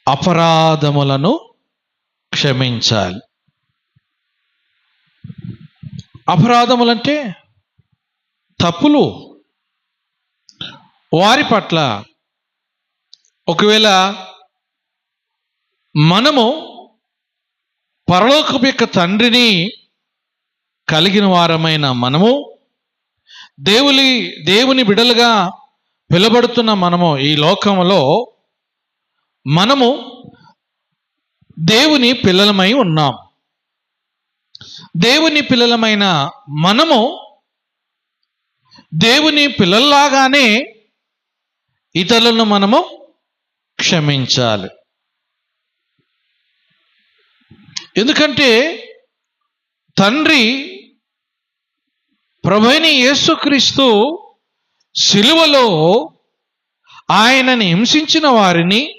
అపరాధములను క్షమించాలి. అపరాధములంటే తప్పులు. వారి పట్ల ఒకవేళ మనము పరలోకపు యొక్క తండ్రిని కలిగిన వారమైన మనము, దేవుని బిడ్డలుగా పిలువబడుతున్న మనము, ఈ లోకములో మనము దేవుని పిల్లలమై ఉన్నాం. దేవుని పిల్లలమైన మనము దేవుని పిల్లల్లాగానే ఇతరులను మనము క్షమించాలి. ఎందుకంటే తండ్రి ప్రభువైన యేసుక్రీస్తు సిలువలో ఆయనని హింసించిన వారిని,